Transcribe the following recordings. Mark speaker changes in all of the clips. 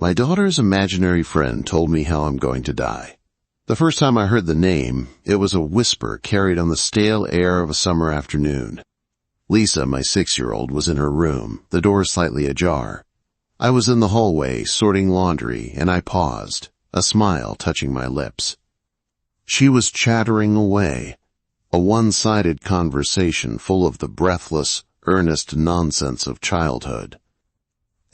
Speaker 1: My daughter's imaginary friend told me how I'm going to die. The first time I heard the name, it was a whisper carried on the stale air of a summer afternoon. Lisa, my 6-year-old, was in her room, the door slightly ajar. I was in the hallway, sorting laundry, and I paused, a smile touching my lips. She was chattering away, a one-sided conversation full of the breathless, earnest nonsense of childhood.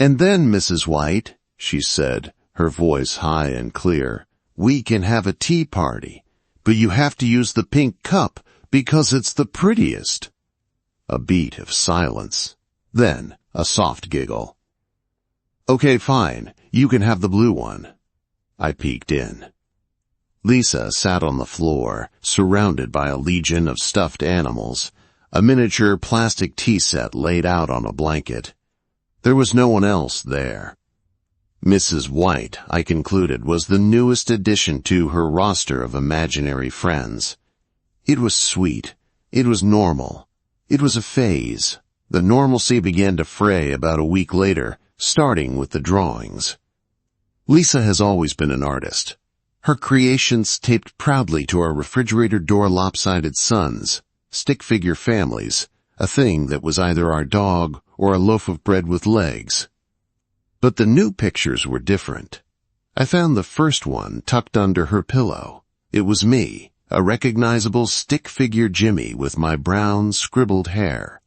Speaker 1: "And then, Mrs. White," she said, her voice high and clear, "we can have a tea party, but you have to use the pink cup because it's the prettiest." A beat of silence, then a soft giggle. "Okay, fine, you can have the blue one." I peeked in. Lisa sat on the floor, surrounded by a legion of stuffed animals, a miniature plastic tea set laid out on a blanket. There was no one else there. Mrs. White, I concluded, was the newest addition to her roster of imaginary friends. It was sweet. It was normal. It was a phase. The normalcy began to fray about a week later, starting with the drawings. Lisa has always been an artist. Her creations taped proudly to our refrigerator door lopsided suns, stick figure families, a thing that was either our dog or a loaf of bread with legs. But the new pictures were different. I found the first one tucked under her pillow. It was me, a recognizable stick figure Jimmy with my brown, scribbled hair.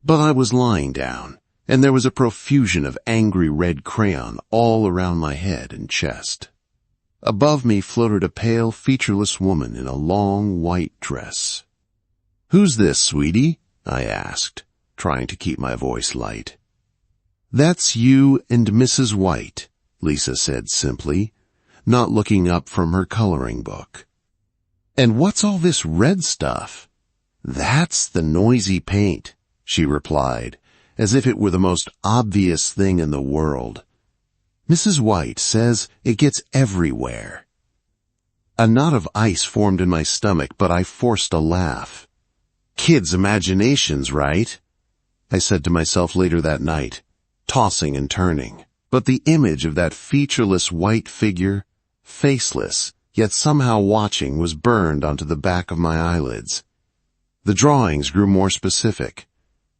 Speaker 1: But I was lying down, and there was a profusion of angry red crayon all around my head and chest. Above me floated a pale, featureless woman in a long, white dress. "Who's this, sweetie?" I asked, trying to keep my voice light. "That's you and Mrs. White," Lisa said simply, not looking up from her coloring book. "And what's all this red stuff?" "That's the noisy paint," she replied, as if it were the most obvious thing in the world. "Mrs. White says it gets everywhere." A knot of ice formed in my stomach, but I forced a laugh. "Kids' imaginations, right?" I said to myself later that night, tossing and turning. But the image of that featureless white figure, faceless, yet somehow watching, was burned onto the back of my eyelids. The drawings grew more specific,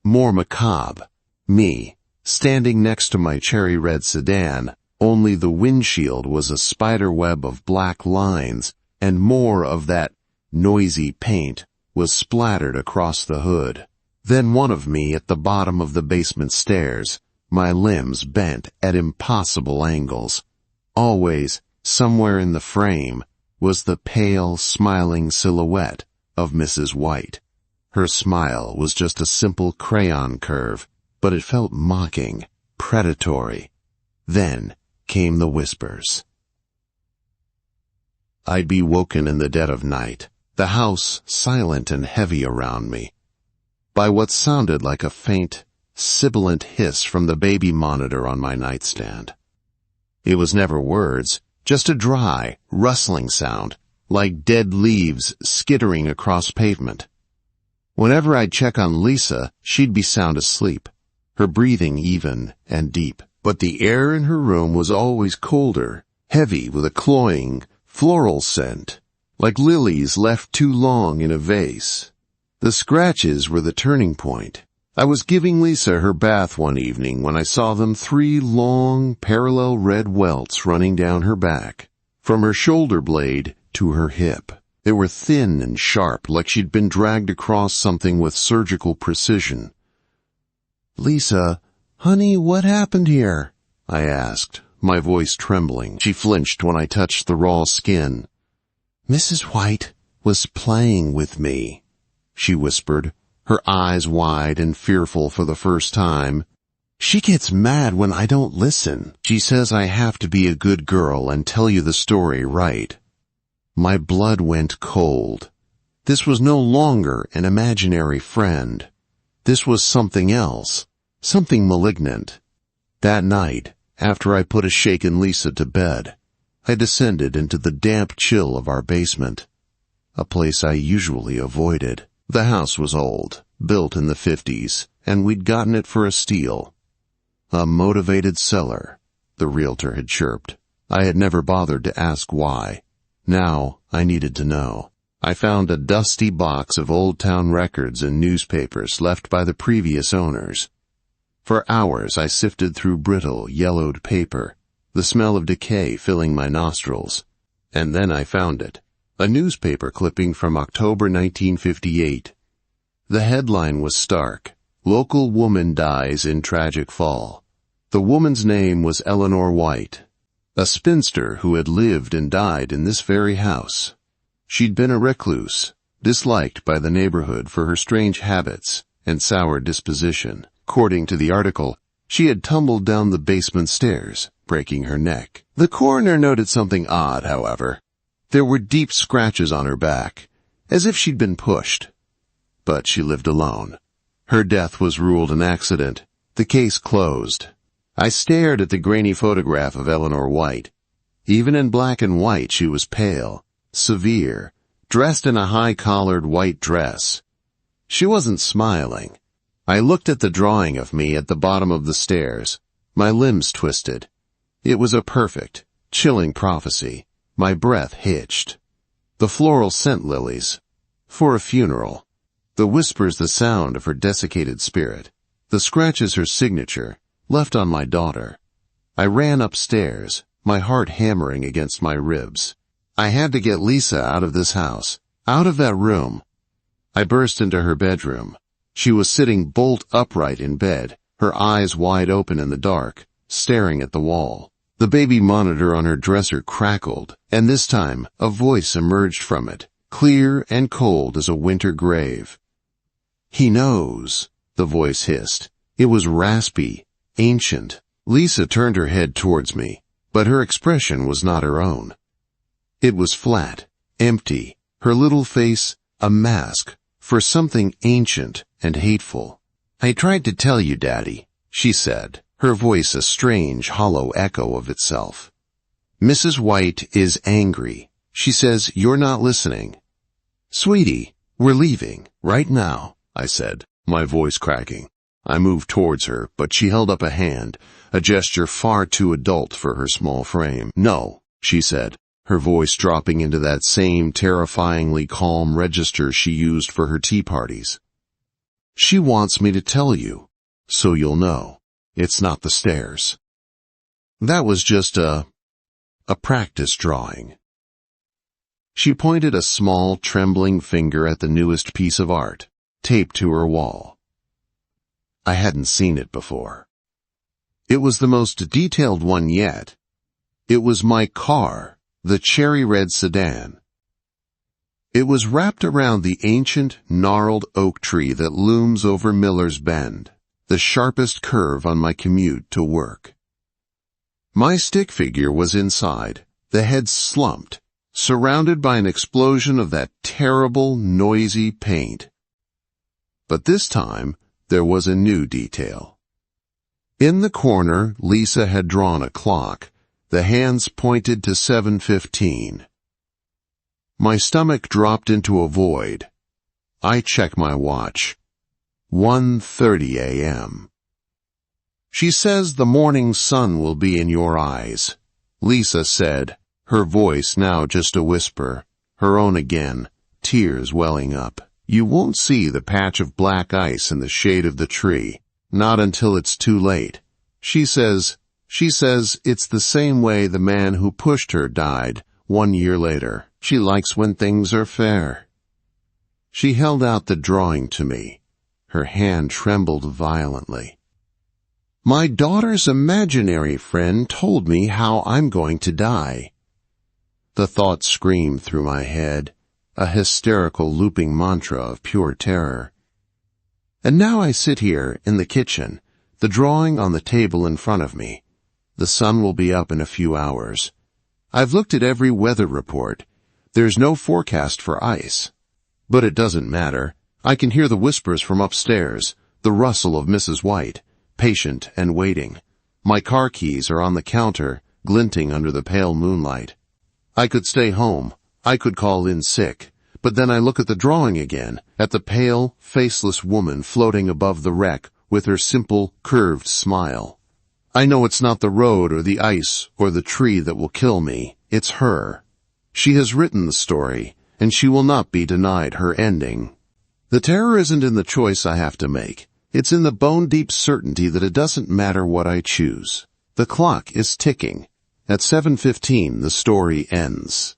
Speaker 1: more macabre. Me, standing next to my cherry-red sedan, only the windshield was a spider web of black lines, and more of that noisy paint was splattered across the hood. Then one of me at the bottom of the basement stairs, my limbs bent at impossible angles. Always, somewhere in the frame, was the pale, smiling silhouette of Mrs. White. Her smile was just a simple crayon curve, but it felt mocking, predatory. Then came the whispers. I'd be woken in the dead of night, the house silent and heavy around me, by what sounded like a faint, sibilant hiss from the baby monitor on my nightstand. It was never words, just a dry, rustling sound, like dead leaves skittering across pavement. Whenever I'd check on Lisa, she'd be sound asleep, her breathing even and deep. But the air in her room was always colder, heavy with a cloying, floral scent, like lilies left too long in a vase. The scratches were the turning point. I was giving Lisa her bath one evening when I saw them 3 long, parallel red welts running down her back, from her shoulder blade to her hip. They were thin and sharp, like she'd been dragged across something with surgical precision. "Lisa, honey, what happened here?" I asked, my voice trembling. She flinched when I touched the raw skin. "Mrs. White was playing with me," she whispered, her eyes wide and fearful for the first time. "She gets mad when I don't listen. She says I have to be a good girl and tell you the story right." My blood went cold. This was no longer an imaginary friend. This was something else, something malignant. That night, after I put a shaken Lisa to bed, I descended into the damp chill of our basement, a place I usually avoided. The house was old, built in the 50s, and we'd gotten it for a steal. A motivated seller, the realtor had chirped. I had never bothered to ask why. Now I needed to know. I found a dusty box of Old Town records and newspapers left by the previous owners. For hours I sifted through brittle, yellowed paper, the smell of decay filling my nostrils. And then I found it. A newspaper clipping from October 1958. The headline was stark. Local woman dies in tragic fall. The woman's name was Eleanor White, a spinster who had lived and died in this very house. She'd been a recluse, disliked by the neighborhood for her strange habits and sour disposition. According to the article, she had tumbled down the basement stairs, breaking her neck. The coroner noted something odd, however. There were deep scratches on her back, as if she'd been pushed. But she lived alone. Her death was ruled an accident. The case closed. I stared at the grainy photograph of Eleanor White. Even in black and white, she was pale, severe, dressed in a high-collared white dress. She wasn't smiling. I looked at the drawing of me at the bottom of the stairs. My limbs twisted. It was a perfect, chilling prophecy. My breath hitched. The floral scent lilies. For a funeral. The whispers the sound of her desiccated spirit. The scratches her signature, left on my daughter. I ran upstairs, my heart hammering against my ribs. I had to get Lisa out of this house, out of that room. I burst into her bedroom. She was sitting bolt upright in bed, her eyes wide open in the dark, staring at the wall. The baby monitor on her dresser crackled, and this time a voice emerged from it, clear and cold as a winter grave. "He knows," the voice hissed. It was raspy, ancient. Lisa turned her head towards me, but her expression was not her own. It was flat, empty, her little face a mask for something ancient and hateful. "I tried to tell you, Daddy," she said, her voice a strange, hollow echo of itself. "Mrs. White is angry. She says you're not listening." "Sweetie, we're leaving, right now," I said, my voice cracking. I moved towards her, but she held up a hand, a gesture far too adult for her small frame. "No," she said, her voice dropping into that same terrifyingly calm register she used for her tea parties. "She wants me to tell you, so you'll know. It's not the stairs. That was just a practice drawing." She pointed a small, trembling finger at the newest piece of art, taped to her wall. I hadn't seen it before. It was the most detailed one yet. It was my car, the cherry red sedan. It was wrapped around the ancient, gnarled oak tree that looms over Miller's Bend, the sharpest curve on my commute to work. My stick figure was inside, the head slumped, surrounded by an explosion of that terrible, noisy paint. But this time, there was a new detail. In the corner, Lisa had drawn a clock. The hands pointed to 7:15. My stomach dropped into a void. I checked my watch. 1:30 a.m. "She says the morning sun will be in your eyes," Lisa said, her voice now just a whisper, her own again, tears welling up. "You won't see the patch of black ice in the shade of the tree, not until it's too late. She says it's the same way the man who pushed her died 1 year later. She likes when things are fair." She held out the drawing to me. Her hand trembled violently. "My daughter's imaginary friend told me how I'm going to die." The thought screamed through my head, a hysterical looping mantra of pure terror. And now I sit here in the kitchen, the drawing on the table in front of me. The sun will be up in a few hours. I've looked at every weather report. There's no forecast for ice. But it doesn't matter. I can hear the whispers from upstairs, the rustle of Mrs. White, patient and waiting. My car keys are on the counter, glinting under the pale moonlight. I could stay home. I could call in sick. But then I look at the drawing again, at the pale, faceless woman floating above the wreck with her simple, curved smile. I know it's not the road or the ice or the tree that will kill me. It's her. She has written the story, and she will not be denied her ending. The terror isn't in the choice I have to make. It's in the bone-deep certainty that it doesn't matter what I choose. The clock is ticking. At 7:15, the story ends.